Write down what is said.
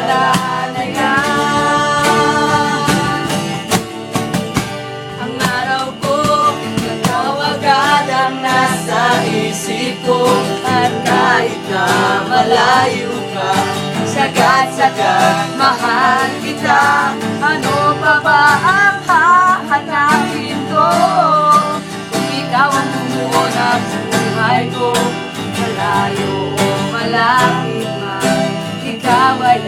wala na yan. Ang araw ko, ikaw agad ang nasa isip ko. At kahit na malayo ka, sagad-sagad mahal kita. Ano pa ba ang hahanapin ko? Kung ikaw ang bumuo ng buhay ko, malayo o malapit man, ikaw ay